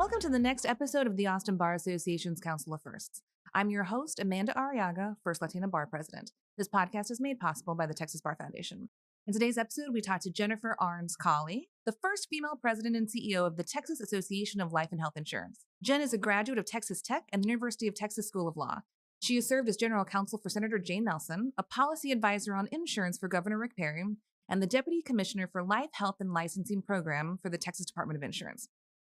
Welcome to the next episode of the Austin Bar Association's Council of Firsts. I'm your host, Amanda Arriaga, First Latina Bar President. This podcast is made possible by the Texas Bar Foundation. In today's episode, we talked to Jennifer Ahrens Cawley, the first female president and CEO of the Texas Association of Life and Health Insurance. Jen is a graduate of Texas Tech and the University of Texas School of Law. She has served as general counsel for Senator Jane Nelson, a policy advisor on insurance for Governor Rick Perry, and the deputy commissioner for Life, Health, and Licensing Program for the Texas Department of Insurance.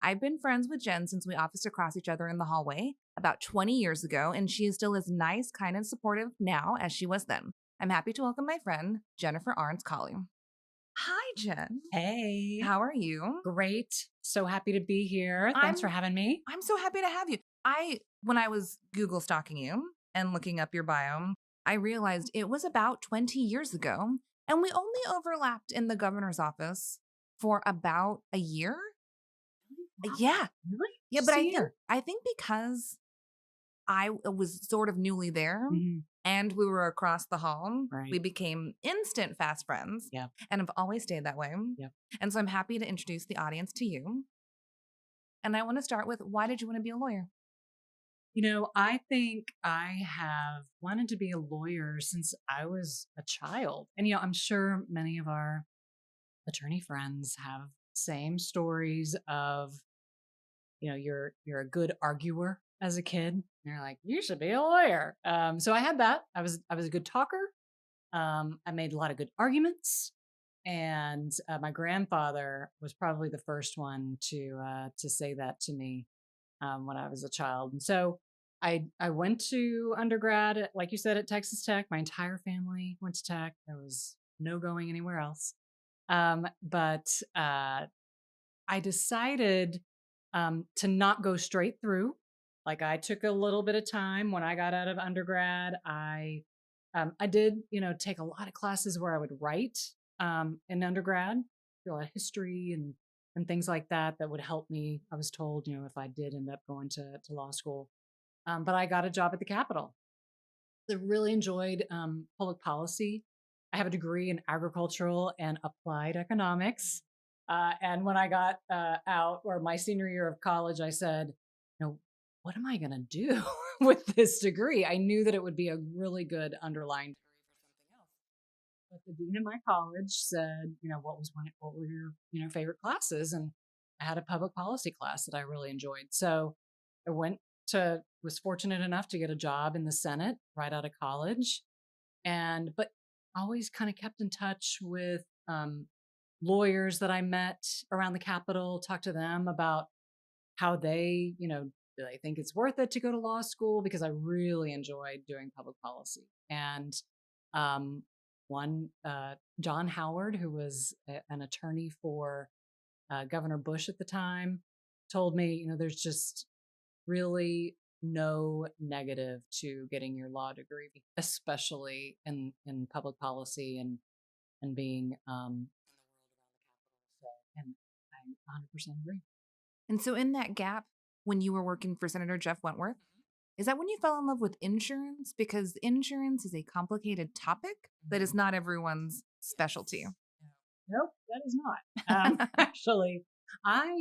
I've been friends with Jen since we officed across each other in the hallway about 20 years ago, and she is still as nice, kind, and supportive now as she was then. I'm happy to welcome my friend, Jennifer Ahrens Cawley. Hi, Jen. Hey. How are you? Great. So happy to be here. Thanks for having me. I'm so happy to have you. When I was Google stalking you and looking up your bio, I realized it was about 20 years ago, and we only overlapped in the governor's office for about a year. Wow. Yeah. Really? Yeah, Just but a I think because I was sort of newly there and we were across the hall, Right. we became instant fast friends. Yeah. And have always stayed that way. Yeah. And so I'm happy to introduce the audience to you. And I want to start with, why did you want to be a lawyer? You know, I think I have wanted to be a lawyer since I was a child. And, you know, I'm sure many of our attorney friends have same stories of, you know, you're a good arguer as a kid. And you're like, you should be a lawyer. So I had that. I was a good talker. I made a lot of good arguments. And my grandfather was probably the first one to say that to me when I was a child. And so I went to undergrad, like you said, at Texas Tech. My entire family went to Tech. There was no going anywhere else. But I decided to not go straight through. Like I took a little bit of time when I got out of undergrad. I did, you know, take a lot of classes where I would write in undergrad, a lot of history and things like that would help me. I was told, you know, if I did end up going to law school. But I got a job at the Capitol. I really enjoyed public policy. I have a degree in agricultural and applied economics. And when I got out, or my senior year of college, I said, you know, what am I going to do with this degree? I knew that it would be a really good underlying degree for something else. But the dean of my college said, you know, what were your, you know, favorite classes? And I had a public policy class that I really enjoyed. So I was fortunate enough to get a job in the Senate right out of college, but always kind of kept in touch with lawyers that I met around the Capitol, talked to them about how they, you know, do they think it's worth it to go to law school? Because I really enjoyed doing public policy. And John Howard, who was an attorney for Governor Bush at the time, told me, you know, there's just really no negative to getting your law degree, especially in public policy and being in the world around the Capitol. So, and I 100% agree. And so in that gap, when you were working for Senator Jeff Wentworth, is that when you fell in love with insurance? Because insurance is a complicated topic that is not everyone's specialty. Nope, that is not. Actually, I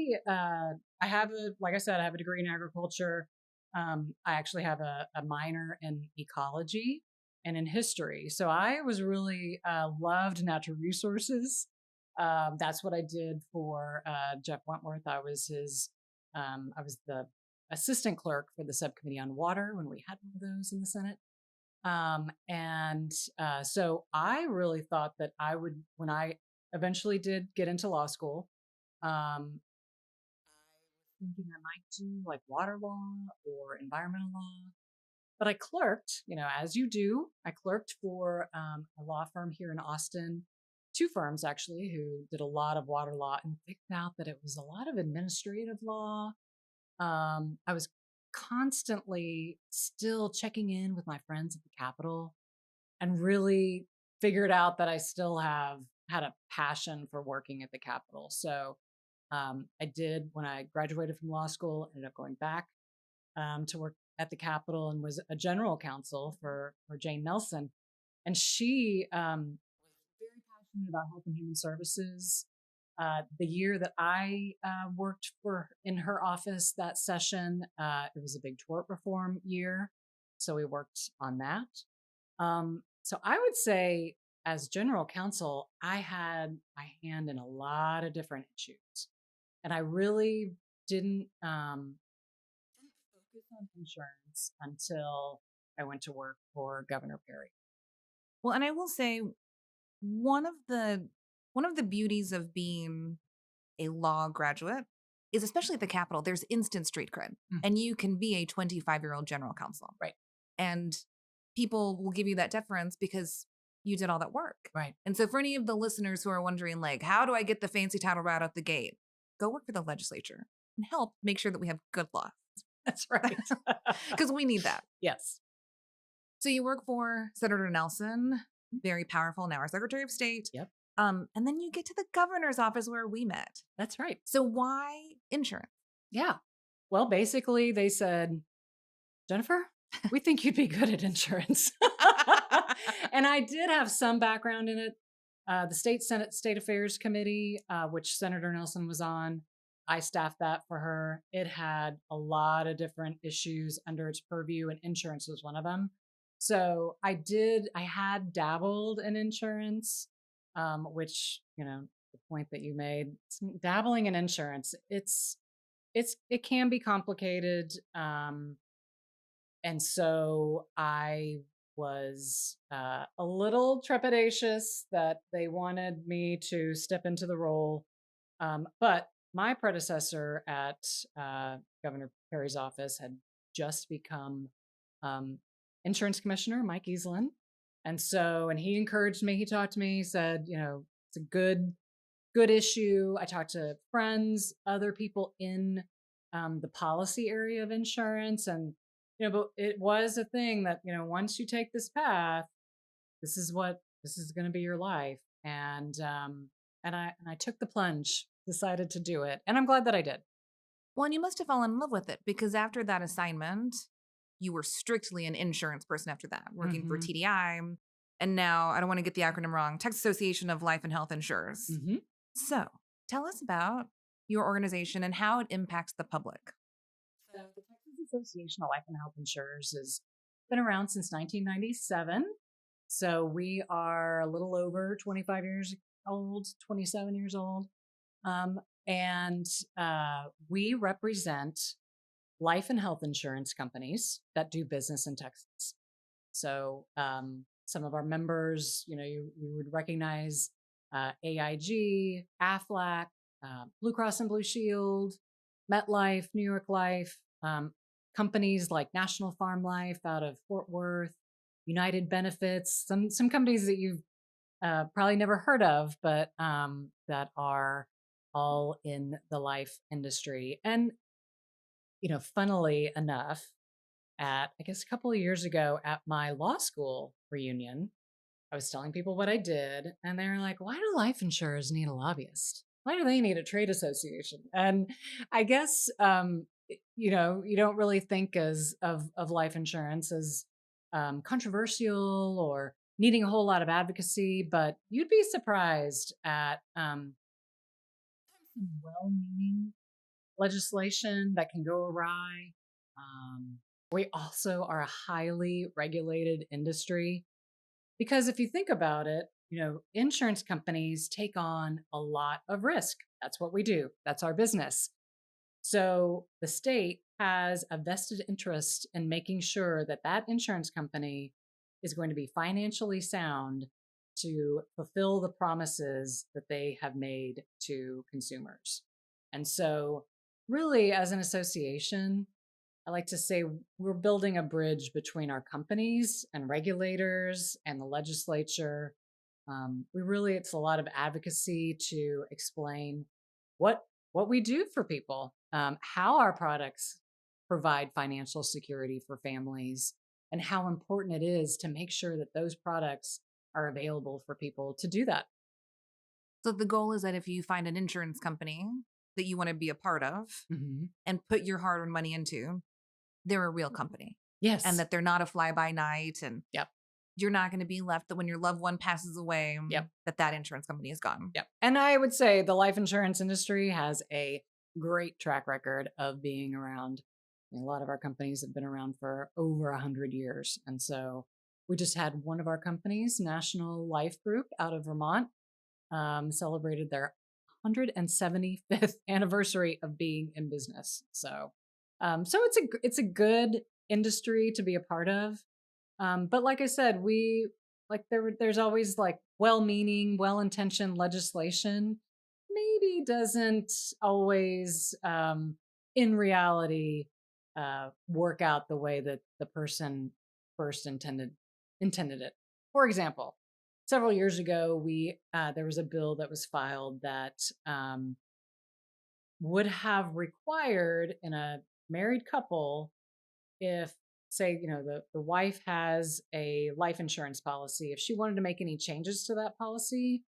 have like I said, I have a degree in agriculture. I actually have a minor in ecology and in history. So I was really loved natural resources. That's what I did for Jeff Wentworth. I was the assistant clerk for the subcommittee on water when we had one of those in the Senate. So I really thought that I would, when I eventually did get into law school, I was thinking I might do like water law or environmental law. But I clerked, you know, as you do. I clerked for a law firm here in Austin, two firms actually, who did a lot of water law, and figured out that it was a lot of administrative law. I was constantly still checking in with my friends at the Capitol, and really figured out that I still had a passion for working at the Capitol. So I did, when I graduated from law school, ended up going back to work at the Capitol and was a general counsel for Jane Nelson. And she was very passionate about health and human services. The year that I worked in her office that session, it was a big tort reform year. So we worked on that. So I would say, as general counsel, I had my hand in a lot of different issues. And I really didn't focus on insurance until I went to work for Governor Perry. Well, and I will say one of the beauties of being a law graduate is, especially at the Capitol, there's instant street cred, and you can be a 25-year-old general counsel. Right. And people will give you that deference because you did all that work. Right. And so for any of the listeners who are wondering, like, how do I get the fancy title right out the gate? Go work for the legislature and help make sure that we have good law. That's right. Because we need that. Yes. So you work for Senator Nelson, very powerful, now our Secretary of State. Yep. And then you get to the governor's office where we met. That's right. So why insurance? Yeah. Well, basically, they said, Jennifer, we think you'd be good at insurance. And I did have some background in it. The State Senate State Affairs Committee, which Senator Nelson was on, I staffed that for her. It had a lot of different issues under its purview, and insurance was one of them. So I had dabbled in insurance, which, the point that you made, dabbling in insurance, it can be complicated. And so I was a little trepidatious that they wanted me to step into the role. But my predecessor at Governor Perry's office had just become insurance commissioner, Mike Easlin. And he encouraged me, he talked to me, he said, it's a good issue. I talked to friends, other people in the policy area of insurance, and but it was a thing that, once you take this path, this is going to be your life. And I took the plunge, decided to do it. And I'm glad that I did. Well, and you must have fallen in love with it, because after that assignment, you were strictly an insurance person after that, working for TDI. And now, I don't want to get the acronym wrong, Texas Association of Life and Health Insurers. So tell us about your organization and how it impacts the public. So the Texas Association of Life and Health Insurers has been around since 1997. So we are a little over 25 years old, 27 years old. And we represent life and health insurance companies that do business in Texas. So some of our members, you would recognize AIG, Aflac, Blue Cross and Blue Shield, MetLife, New York Life, companies like National Farm Life out of Fort Worth, United Benefits, some companies that you've probably never heard of, but that are all in the life industry. And, funnily enough, I guess a couple of years ago at my law school reunion, I was telling people what I did, and they're like, why do life insurers need a lobbyist? Why do they need a trade association? And I guess, you don't really think of life insurance as controversial or needing a whole lot of advocacy, but you'd be surprised at some well-meaning legislation that can go awry. We also are a highly regulated industry, because if you think about it, insurance companies take on a lot of risk. That's what we do. That's our business. So the state has a vested interest in making sure that that insurance company is going to be financially sound to fulfill the promises that they have made to consumers. And so really, as an association, I like to say we're building a bridge between our companies and regulators and the legislature. It's a lot of advocacy to explain what we do for people, how our products provide financial security for families, and how important it is to make sure that those products are available for people to do that. So the goal is that if you find an insurance company that you want to be a part of and put your hard-earned money into, they're a real company. Yes. And that they're not a fly-by-night. And yep. you're not going to be left that when your loved one passes away, Yep. that insurance company is gone. Yep. And I would say the life insurance industry has a great track record of being around. A lot of our companies have been around for over 100 years. And so we just had one of our companies, National Life Group out of Vermont, celebrated their 175th anniversary of being in business. So, so it's a good industry to be a part of. But like I said, there's always like well-meaning, well-intentioned legislation maybe doesn't always in reality work out the way that the person first intended it. For example, several years ago, there was a bill that was filed that would have required in a married couple, if say the wife has a life insurance policy, if she wanted to make any changes to that policy,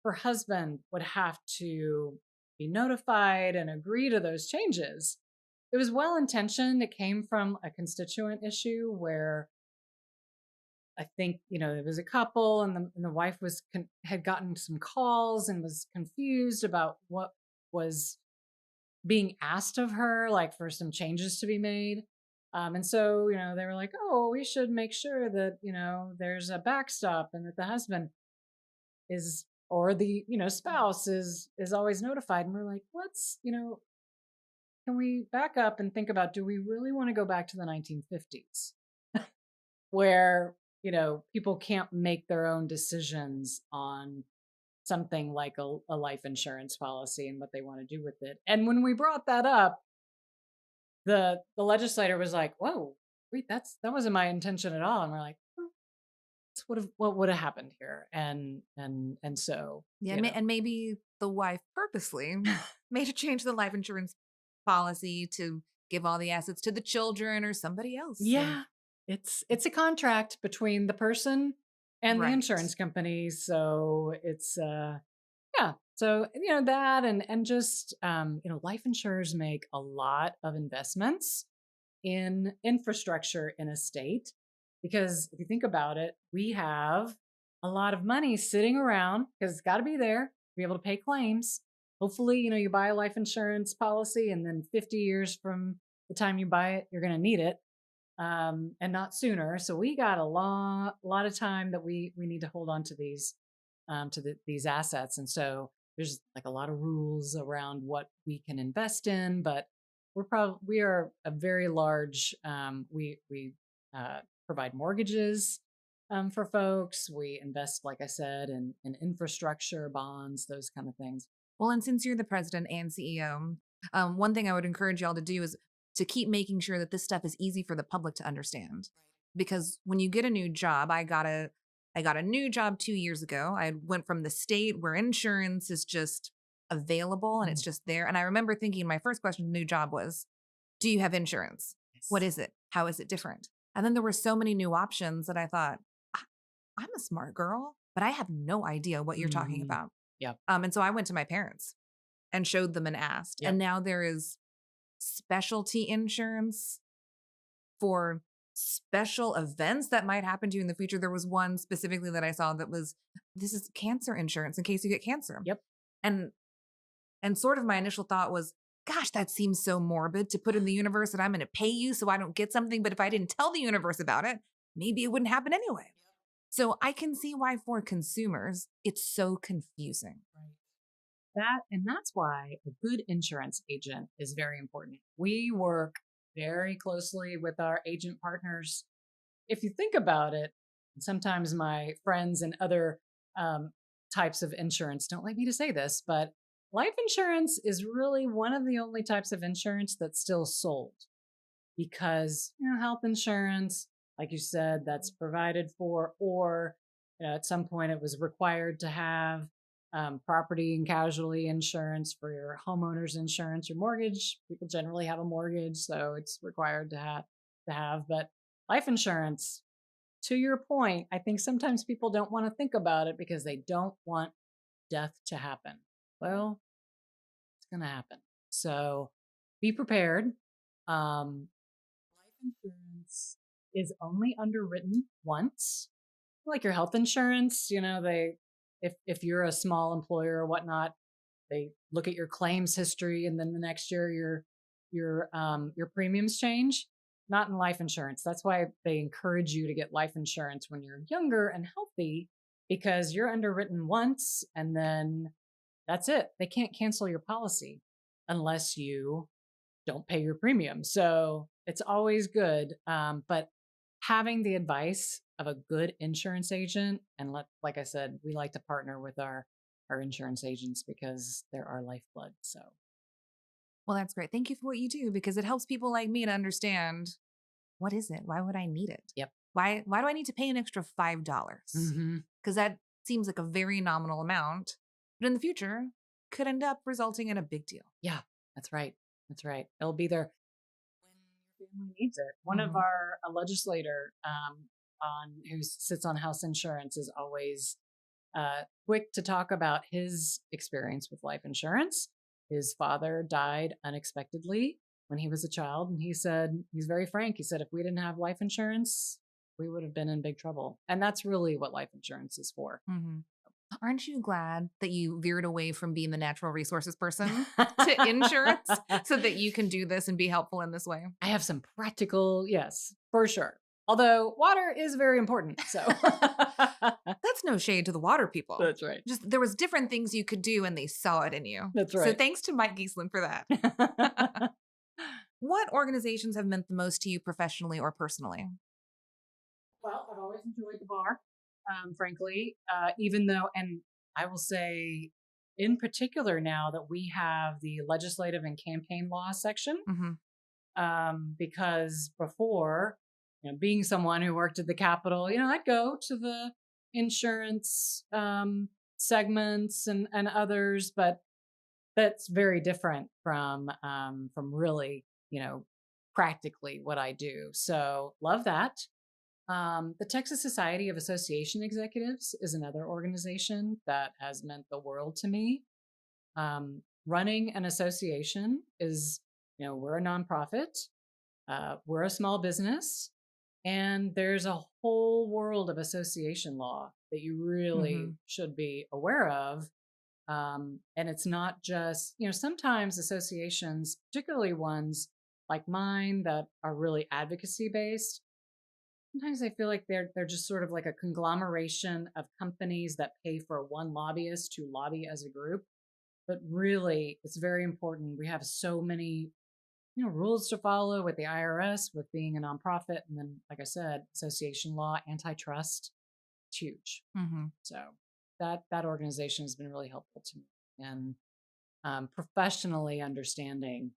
her husband would have to be notified and agree to those changes. It was well intentioned. It came from a constituent issue where I think it was a couple, and the wife had gotten some calls and was confused about what was being asked of her, like for some changes to be made. And so, they were like, oh, we should make sure that, there's a backstop and that the husband is, or the, spouse is always notified. And we're like, can we back up and think about, do we really want to go back to the 1950s where, people can't make their own decisions on something like a life insurance policy and what they want to do with it? And when we brought that up, the legislator was like, whoa, wait, that wasn't my intention at all. And we're like, what would have happened here? And so and maybe the wife purposely made a change to the life insurance policy to give all the assets to the children or somebody else. Yeah, it's a contract between the person and the insurance company. So it's yeah. So that and just life insurers make a lot of investments in infrastructure in a state, because if you think about it, we have a lot of money sitting around because it's got to be there to be able to pay claims. Hopefully, you buy a life insurance policy and then 50 years from the time you buy it, you're going to need it, and not sooner. So we got a lot of time that we need to hold on to these these assets. And so there's like a lot of rules around what we can invest in, but we are a very large, we provide mortgages for folks. We invest, like I said, in infrastructure, bonds, those kind of things. Well, and since you're the president and CEO, one thing I would encourage y'all to do is to keep making sure that this stuff is easy for the public to understand. Because when you get a new job, I got a new job 2 years ago. I went from the state where insurance is just available and it's just there. And I remember thinking my first question to the new job was, do you have insurance? Yes. What is it? How is it different? And then there were so many new options that I thought, I'm a smart girl, but I have no idea what you're talking about. Yep. And so I went to my parents and showed them and asked. Yep. And now there is specialty insurance for special events that might happen to you in the future. There was one specifically that I saw that was, this is cancer insurance in case you get cancer. Yep. And sort of my initial thought was, gosh, that seems so morbid to put in the universe that I'm going to pay you so I don't get something. But if I didn't tell the universe about it, maybe it wouldn't happen anyway. So I can see why for consumers, it's so confusing. Right. That's why a good insurance agent is very important. We work very closely with our agent partners. If you think about it, sometimes my friends and other types of insurance don't like me to say this, but life insurance is really one of the only types of insurance that's still sold, because health insurance, like you said, that's provided for, or at some point it was required to have property and casualty insurance for your homeowner's insurance, your mortgage. People generally have a mortgage, so it's required to have. But life insurance, to your point, I think sometimes people don't want to think about it because they don't want death to happen. Well, it's going to happen. So be prepared. Life insurance is only underwritten once. like your health insurance, if you're a small employer or whatnot, they look at your claims history, and then the next year your premiums change. Not in life insurance. That's why they encourage you to get life insurance when you're younger and healthy, because you're underwritten once and then that's it. They can't cancel your policy unless you don't pay your premium. So it's always good. But having the advice of a good insurance agent, and like I said, we like to partner with our insurance agents because they're our lifeblood. So, Well, that's great. Thank you for what you do, because it helps people like me to understand, what is it? Why would I need it? yep. Why do I need to pay an extra $5? Mm-hmm. Because that seems like a very nominal amount, but in the future could end up resulting in a big deal. Yeah, that's right. That's right. It'll be there when your family needs it. One of Mhm. our a legislator who sits on House Insurance is always quick to talk about his experience with life insurance. His father died unexpectedly when he was a child, and he said, he's very frank. He said, if we didn't have life insurance, we would have been in big trouble. And that's really what life insurance is for. Mhm. Aren't you glad that you veered away from being the natural resources person to insurance so that you can do this and be helpful in this way? I have some practical, yes, for sure. Although water is very important. So That's no shade to the water people. that's right. Just there was different things you could do and they saw it in you. That's So right. thanks to Mike Giesland for that. What organizations have meant the most to you professionally or personally? Well, I've always enjoyed the bar, frankly, even though, and I will say in particular now that we have the legislative and campaign law section, because before, being someone who worked at the Capitol, I'd go to the insurance segments and others, but that's very different from really, practically what I do. So love that. The Texas Society of Association Executives is another organization that has meant the world to me. Running an association is, we're a nonprofit, we're a small business, and there's a whole world of association law that you really should be aware of. And it's not just, sometimes associations, particularly ones like mine that are really advocacy based, sometimes I feel like they're just sort of like a conglomeration of companies that pay for one lobbyist to lobby as a group. But really, it's very important. We have so many, rules to follow with the IRS, with being a nonprofit, and then, like I said, association law, antitrust. It's huge. So that organization has been really helpful to me, and professionally understanding,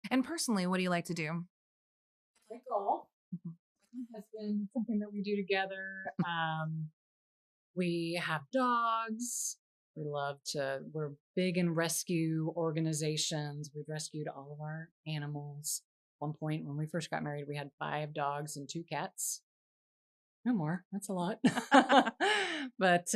And personally, what do you like to do? like golf. Has been something that we do together. We have dogs. We're big in rescue organizations. We've rescued all of our animals. At one point, when we first got married, we had 5 dogs and 2 cats. No more. That's a lot. But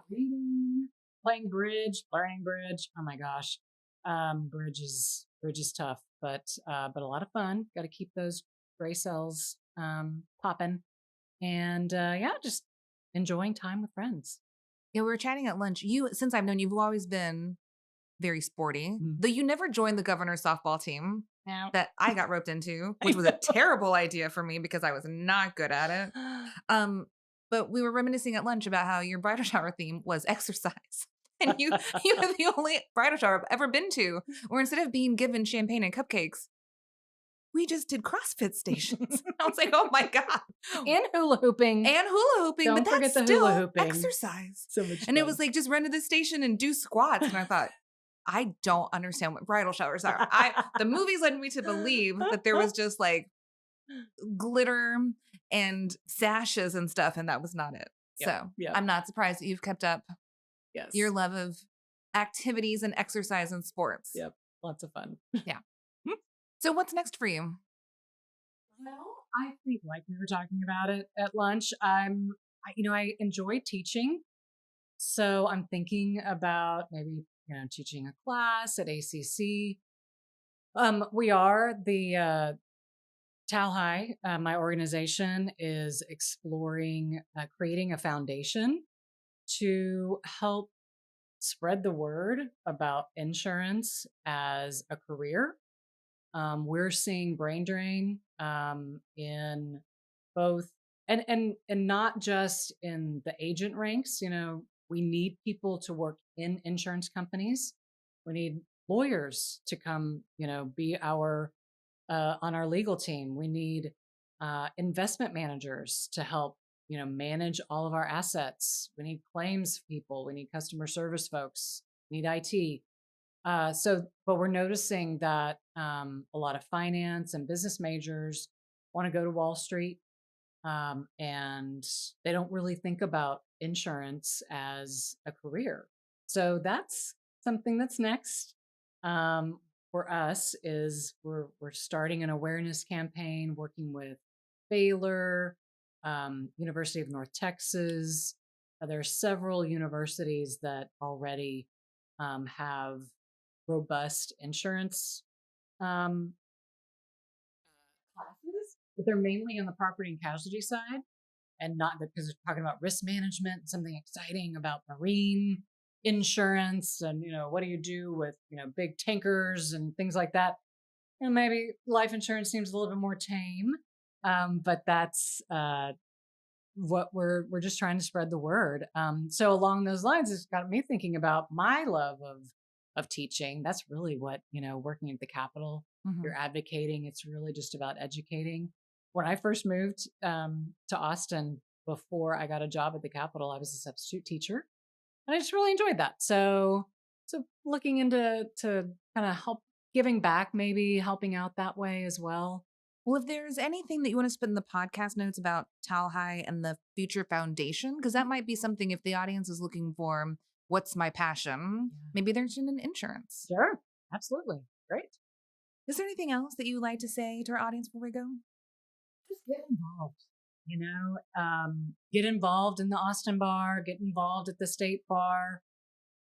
reading, playing bridge, learning bridge. Oh my gosh. Bridge is tough, but a lot of fun. Got to keep those gray cells popping, and just enjoying time with friends. Yeah, we were chatting at lunch. Since I've known you, you've always been very sporty, though you never joined the governor's softball team that I got roped into, which was a terrible idea for me because I was not good at it. But we were reminiscing at lunch about how your bridal shower theme was exercise. And you are the only bridal shower I've ever been to where instead of being given champagne and cupcakes, we just did CrossFit stations. I was like, oh my God. And hula hooping. Don't but that's forget the still hula hooping. exercise. So much And fun. it was like, just run to the station and do squats. And I thought, I don't understand what bridal showers are. The movies led me to believe that there was just like glitter and sashes and stuff, and that was not it. So I'm not surprised that you've kept up your love of activities and exercise and sports. Yep. Lots of fun. Yeah. So what's next for you? Well, I think like we were talking about it at lunch, I enjoy teaching. So I'm thinking about maybe, teaching a class at ACC. We are the TALHI, my organization, is exploring creating a foundation to help spread the word about insurance as a career. We're seeing brain drain in both, and not just in the agent ranks. We need people to work in insurance companies. We need lawyers to come, be our on our legal team. We need investment managers to help, manage all of our assets. We need claims people. We need customer service folks. We need IT. But we're noticing that a lot of finance and business majors want to go to Wall Street, and they don't really think about insurance as a career. So that's something that's next. For us is we're starting an awareness campaign, working with Baylor, University of North Texas. There are several universities that already have robust insurance classes, but they're mainly on the property and casualty side, and not because they're talking about risk management, something exciting about marine insurance, and what do you do with big tankers and things like that. And maybe life insurance seems a little bit more tame, but that's what we're just trying to spread the word. So along those lines, it's got me thinking about my love of teaching. That's really what working at the Capitol, you're advocating. It's really just about educating. When I first moved to Austin, before I got a job at the Capitol, I was a substitute teacher, and I just really enjoyed that. So looking into to kind of help giving back, maybe helping out that way as well. Well, if there's anything that you want to spit in the podcast notes about TALHI and the future foundation, because that might be something if the audience is looking for what's my passion, maybe there's an insurance. Sure. Absolutely. Great. Is there anything else that you'd like to say to our audience before we go? Just get involved. Get involved in the Austin Bar, get involved at the State Bar.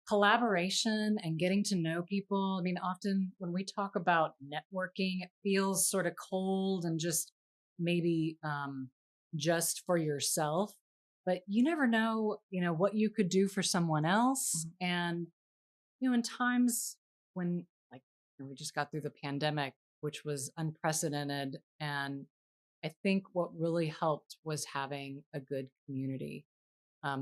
Collaboration and getting to know people. I mean, often when we talk about networking, it feels sort of cold and just maybe just for yourself. But you never know, what you could do for someone else. And, in times when, like, we just got through the pandemic, which was unprecedented. And I think what really helped was having a good community,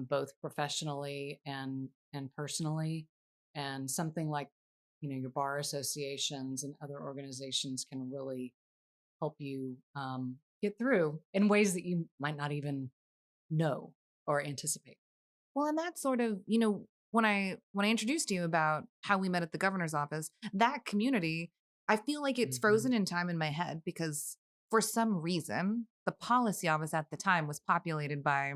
both professionally and personally. And something like, your bar associations and other organizations can really help you get through in ways that you might not even know or anticipate. Well, and that's sort of, when I introduced you about how we met at the governor's office, that community, I feel like it's frozen in time in my head because for some reason, the policy office at the time was populated by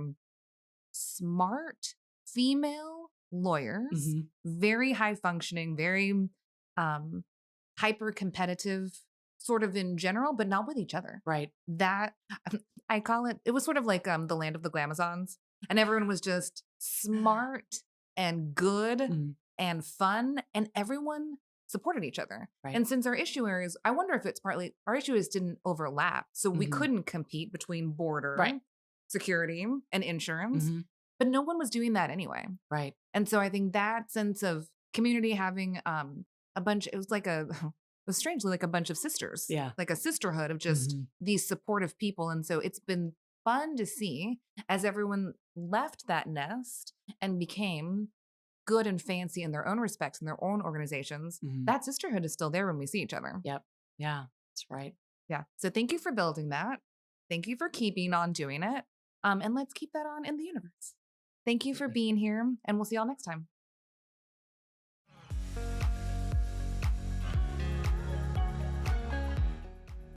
smart female lawyers, very high functioning, very hyper competitive, sort of in general, but not with each other. Right. That I call it was sort of like the land of the Glamazons, and everyone was just smart and good and fun, and everyone supported each other. Right. And since our issue areas, I wonder if it's partly our issues didn't overlap, so we couldn't compete between border, security, and insurance. But no one was doing that anyway. Right. And so I think that sense of community having a bunch, it was strangely like a bunch of sisters. Yeah. Like a sisterhood of just these supportive people. And so it's been fun to see as everyone left that nest and became good and fancy in their own respects in their own organizations. That sisterhood is still there when we see each other. Yep. Yeah, that's right. Yeah. So thank you for building that. Thank you for keeping on doing it. And let's keep that on in the universe. Thank you for being here, and we'll see y'all next time.